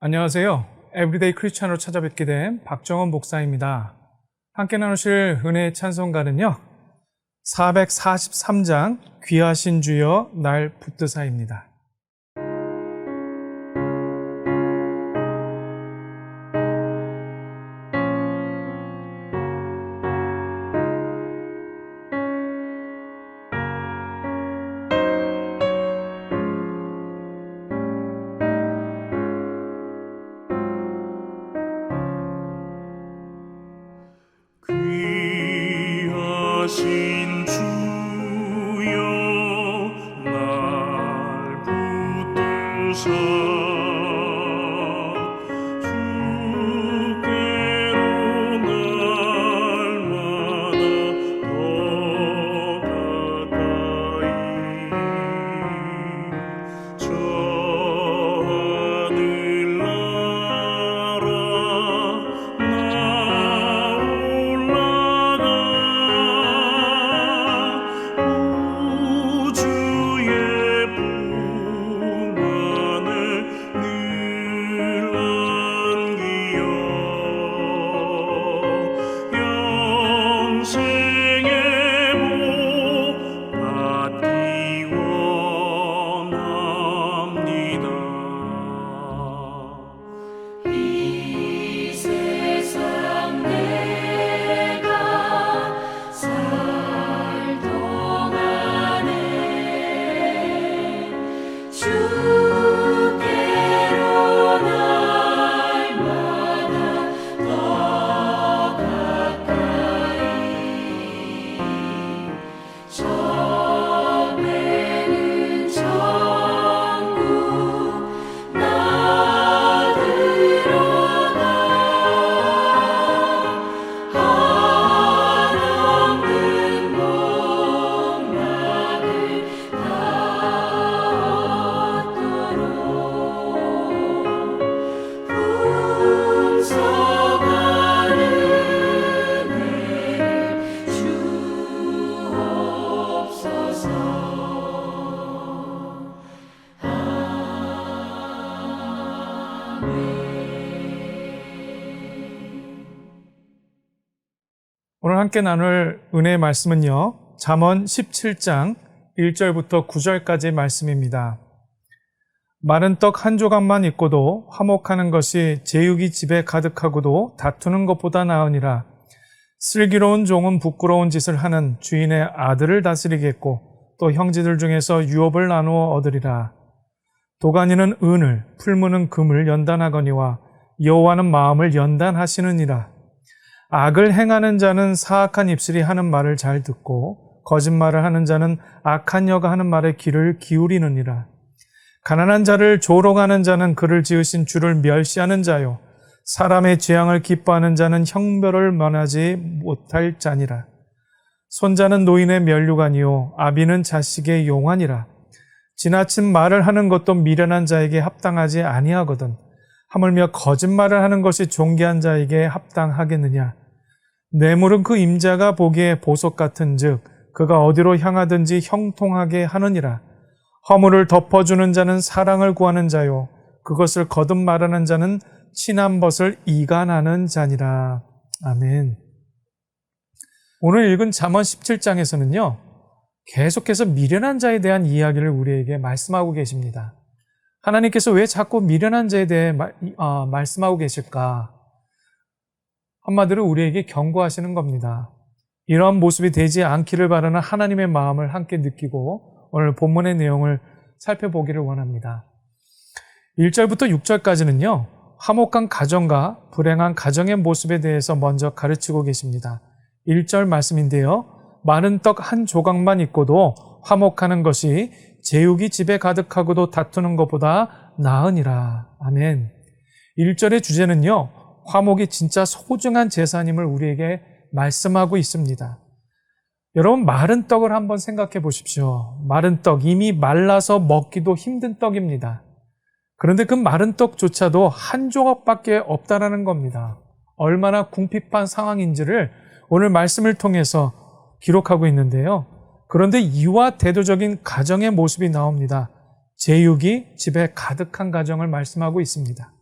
안녕하세요. 에브리데이 크리스찬으로 찾아뵙게 된 박정원 목사입니다. 함께 나누실 은혜의 찬송가는요, 443장 귀하신 주여 날 붙드사입니다. 귀하신 주여 날 붙드사 주께로 날마다 더 가까이 저 하늘나라 나 올라가 우주의 풍만을 늘 안기어 영생의 복 받기 원합니다. 이 세상 내가 살 동안에 주께로 날마다 더 가까이 전에는 천국 나 들어가 한없는 목락을 다 얻도록 풍성한 은혜를 주옵소서. 오늘 함께 나눌 은혜의 말씀은요, 잠언 17장 1절부터 9절까지 말씀입니다. 마른 떡 한 조각만 있고도 화목하는 것이 제육이 집에 가득하고도 다투는 것보다 나으니라. 슬기로운 종은 부끄러운 짓을 하는 주인의 아들을 다스리겠고 또 형제들 중에서 유업을 나누어 얻으리라. 도가니는 은을, 풀무는 금을 연단하거니와 여호와는 마음을 연단하시느니라. 악을 행하는 자는 사악한 입술이 하는 말을 잘 듣고 거짓말을 하는 자는 악한 여가 하는 말에 귀를 기울이느니라. 가난한 자를 조롱하는 자는 그를 지으신 주를 멸시하는 자요 사람의 재앙을 기뻐하는 자는 형벌을 면하지 못할 자니라. 손자는 노인의 면류관이요 아비는 자식의 용환이라. 지나친 말을 하는 것도 미련한 자에게 합당하지 아니하거든 하물며 거짓말을 하는 것이 존귀한 자에게 합당하겠느냐. 뇌물은 그 임자가 보기에 보석 같은즉 그가 어디로 향하든지 형통하게 하느니라. 허물을 덮어주는 자는 사랑을 구하는 자요 그것을 거듭 말하는 자는 친한 벗을 이간하는 자니라. 아멘. 오늘 읽은 잠언 17장에서는요 계속해서 미련한 자에 대한 이야기를 우리에게 말씀하고 계십니다. 하나님께서 왜 자꾸 미련한 자에 대해 말씀하고 계실까? 한마디로 우리에게 경고하시는 겁니다. 이러한 모습이 되지 않기를 바라는 하나님의 마음을 함께 느끼고 오늘 본문의 내용을 살펴보기를 원합니다. 1절부터 6절까지는요. 화목한 가정과 불행한 가정의 모습에 대해서 먼저 가르치고 계십니다. 1절 말씀인데요. 마른 떡 한 조각만 있고도 화목하는 것이 제육이 집에 가득하고도 다투는 것보다 나으니라. 아멘. 1절의 주제는요. 화목이 진짜 소중한 재산임을 우리에게 말씀하고 있습니다. 여러분 마른 떡을 한번 생각해 보십시오. 마른 떡, 이미 말라서 먹기도 힘든 떡입니다. 그런데 그 마른 떡조차도 한 조각밖에 없다라는 겁니다. 얼마나 궁핍한 상황인지를 오늘 말씀을 통해서 기록하고 있는데요. 그런데 이와 대조적인 가정의 모습이 나옵니다. 제육이 집에 가득한 가정을 말씀하고 있습니다.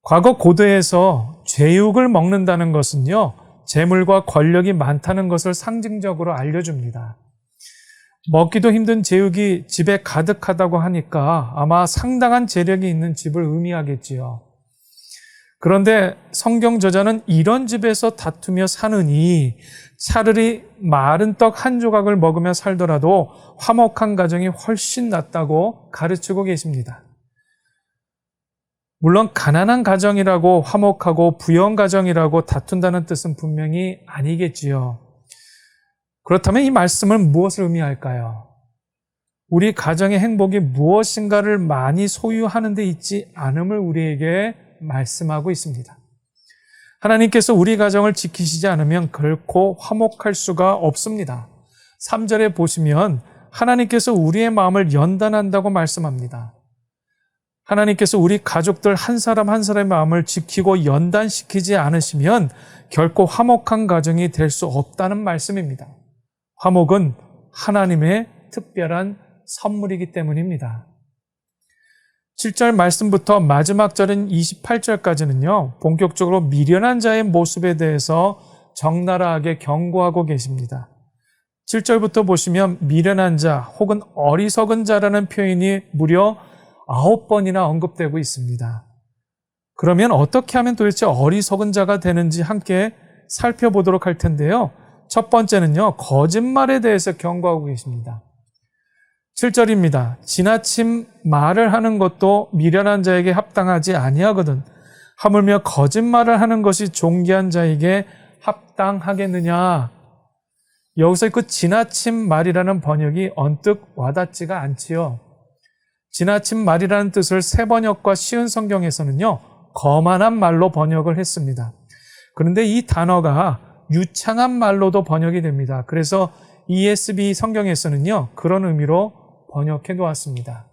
과거 고대에서 제육을 먹는다는 것은요, 재물과 권력이 많다는 것을 상징적으로 알려줍니다. 먹기도 힘든 제육이 집에 가득하다고 하니까 아마 상당한 재력이 있는 집을 의미하겠지요. 그런데 성경 저자는 이런 집에서 다투며 사느니 차라리 마른 떡 한 조각을 먹으며 살더라도 화목한 가정이 훨씬 낫다고 가르치고 계십니다. 물론 가난한 가정이라고 화목하고 부유한 가정이라고 다툰다는 뜻은 분명히 아니겠지요. 그렇다면 이 말씀은 무엇을 의미할까요? 우리 가정의 행복이 무엇인가를 많이 소유하는 데 있지 않음을 우리에게 말씀하고 있습니다. 하나님께서 우리 가정을 지키시지 않으면 결코 화목할 수가 없습니다. 3절에 보시면 하나님께서 우리의 마음을 연단한다고 말씀합니다. 하나님께서 우리 가족들 한 사람 한 사람의 마음을 지키고 연단시키지 않으시면 결코 화목한 가정이 될 수 없다는 말씀입니다. 화목은 하나님의 특별한 선물이기 때문입니다. 7절 말씀부터 마지막 절인 28절까지는요, 본격적으로 미련한 자의 모습에 대해서 적나라하게 경고하고 계십니다. 7절부터 보시면 미련한 자 혹은 어리석은 자라는 표현이 무려 9번이나 언급되고 있습니다. 그러면 어떻게 하면 도대체 어리석은 자가 되는지 함께 살펴보도록 할 텐데요. 첫 번째는요, 거짓말에 대해서 경고하고 계십니다. 7절입니다. 지나친 말을 하는 것도 미련한 자에게 합당하지 아니하거든 하물며 거짓말을 하는 것이 존귀한 자에게 합당하겠느냐. 여기서 그 지나친 말이라는 번역이 언뜻 와닿지가 않지요. 지나친 말이라는 뜻을 새 번역과 쉬운 성경에서는요, 거만한 말로 번역을 했습니다. 그런데 이 단어가 유창한 말로도 번역이 됩니다. 그래서 ESV 성경에서는요, 그런 의미로 번역해 놓았습니다.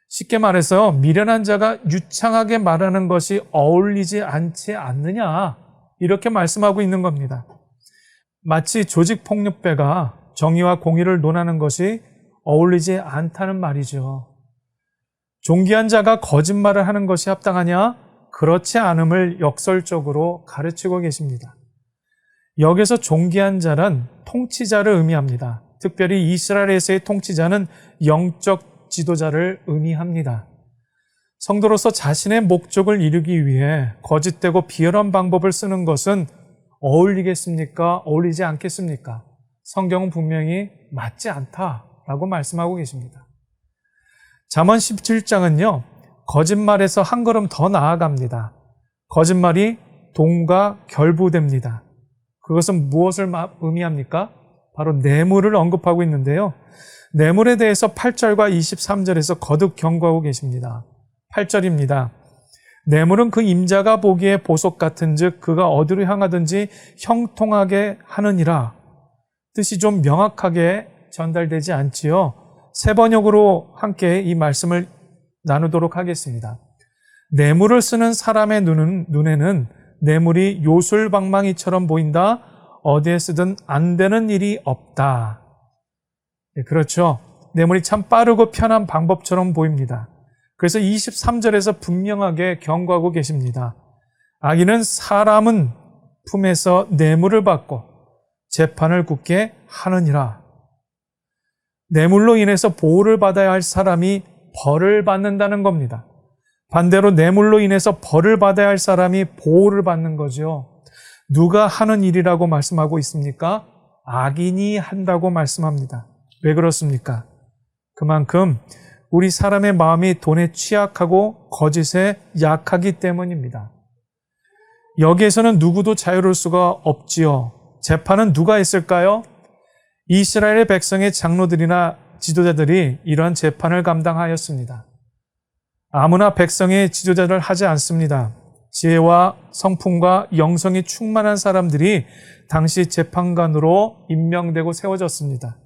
쉽게 말해서 미련한 자가 유창하게 말하는 것이 어울리지 않지 않느냐, 이렇게 말씀하고 있는 겁니다. 마치 조직폭력배가 정의와 공의를 논하는 것이 어울리지 않다는 말이죠. 존귀한 자가 거짓말을 하는 것이 합당하냐? 그렇지 않음을 역설적으로 가르치고 계십니다. 여기서 존귀한 자란 통치자를 의미합니다. 특별히 이스라엘에서의 통치자는 영적 지도자를 의미합니다. 성도로서 자신의 목적을 이루기 위해 거짓되고 비열한 방법을 쓰는 것은 어울리겠습니까? 어울리지 않겠습니까? 성경은 분명히 맞지 않다라고 말씀하고 계십니다. 잠언 17장은요, 거짓말에서 한 걸음 더 나아갑니다. 거짓말이 돈과 결부됩니다. 그것은 무엇을 의미합니까? 바로 뇌물을 언급하고 있는데요. 뇌물에 대해서 8절과 23절에서 거듭 경고하고 계십니다. 8절입니다. 뇌물은 그 임자가 보기에 보석 같은즉 그가 어디로 향하든지 형통하게 하느니라. 뜻이 좀 명확하게 전달되지 않지요. 세 번역으로 함께 이 말씀을 나누도록 하겠습니다. 뇌물을 쓰는 사람의 눈에는 뇌물이 요술방망이처럼 보인다. 어디에 쓰든 안 되는 일이 없다. 네, 그렇죠. 뇌물이 참 빠르고 편한 방법처럼 보입니다. 그래서 23절에서 분명하게 경고하고 계십니다. 악인은 사람은 품에서 뇌물을 받고 재판을 굳게 하느니라. 뇌물로 인해서 보호를 받아야 할 사람이 벌을 받는다는 겁니다. 반대로 뇌물로 인해서 벌을 받아야 할 사람이 보호를 받는 거죠. 누가 하는 일이라고 말씀하고 있습니까? 악인이 한다고 말씀합니다. 왜 그렇습니까? 그만큼 우리 사람의 마음이 돈에 취약하고 거짓에 약하기 때문입니다. 여기에서는 누구도 자유로울 수가 없지요. 재판은 누가 했을까요? 이스라엘의 백성의 장로들이나 지도자들이 이러한 재판을 감당하였습니다. 아무나 백성의 지도자를 하지 않습니다. 지혜와 성품과 영성이 충만한 사람들이 당시 재판관으로 임명되고 세워졌습니다.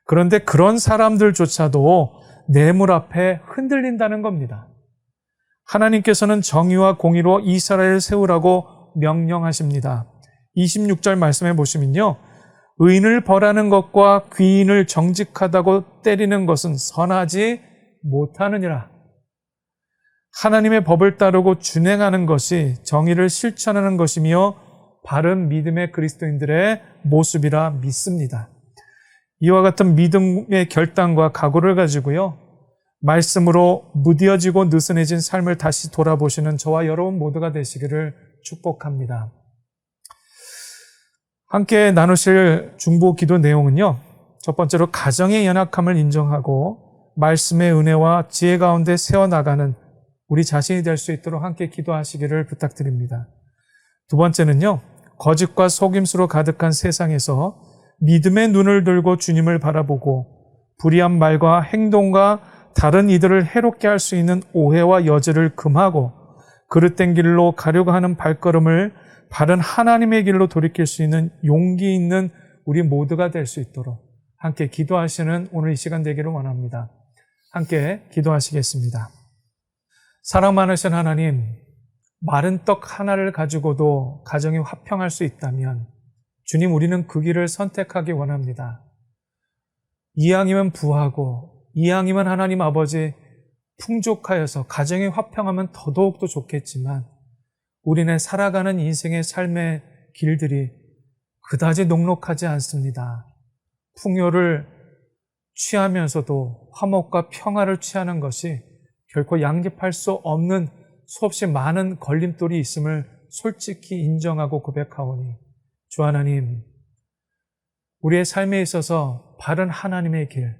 그런데 그런 사람들조차도 뇌물 앞에 흔들린다는 겁니다. 하나님께서는 정의와 공의로 이스라엘을 세우라고 명령하십니다. 26절 말씀해 보시면요. 의인을 벌하는 것과 귀인을 정직하다고 때리는 것은 선하지 못하느니라. 하나님의 법을 따르고 준행하는 것이 정의를 실천하는 것이며 바른 믿음의 그리스도인들의 모습이라 믿습니다. 이와 같은 믿음의 결단과 각오를 가지고요, 말씀으로 무뎌지고 느슨해진 삶을 다시 돌아보시는 저와 여러분 모두가 되시기를 축복합니다. 함께 나누실 중보 기도 내용은요, 첫 번째로 가정의 연약함을 인정하고 말씀의 은혜와 지혜 가운데 세워나가는 우리 자신이 될 수 있도록 함께 기도하시기를 부탁드립니다. 두 번째는요, 거짓과 속임수로 가득한 세상에서 믿음의 눈을 들고 주님을 바라보고 불의한 말과 행동과 다른 이들을 해롭게 할 수 있는 오해와 여지를 금하고 그릇된 길로 가려고 하는 발걸음을 바른 하나님의 길로 돌이킬 수 있는 용기 있는 우리 모두가 될 수 있도록 함께 기도하시는 오늘 이 시간 되기를 원합니다. 함께 기도하시겠습니다. 사랑 많으신 하나님, 마른 떡 하나를 가지고도 가정이 화평할 수 있다면 주님, 우리는 그 길을 선택하기 원합니다. 이왕이면 부하고 이왕이면 하나님 아버지 풍족하여서 가정이 화평하면 더더욱도 좋겠지만 우리네 살아가는 인생의 삶의 길들이 그다지 녹록하지 않습니다. 풍요를 취하면서도 화목과 평화를 취하는 것이 결코 양립할 수 없는 수없이 많은 걸림돌이 있음을 솔직히 인정하고 고백하오니 주 하나님, 우리의 삶에 있어서 바른 하나님의 길,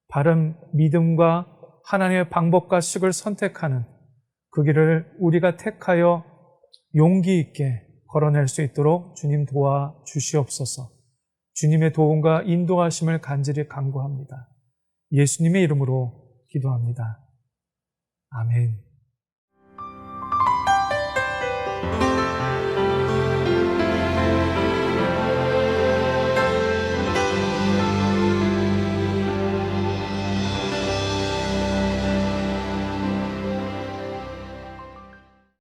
바른 믿음과 하나님의 방법과 식을 선택하는 그 길을 우리가 택하여 용기 있게 걸어낼 수 있도록 주님 도와주시옵소서. 주님의 도움과 인도하심을 간절히 간구합니다. 예수님의 이름으로 기도합니다. 아멘.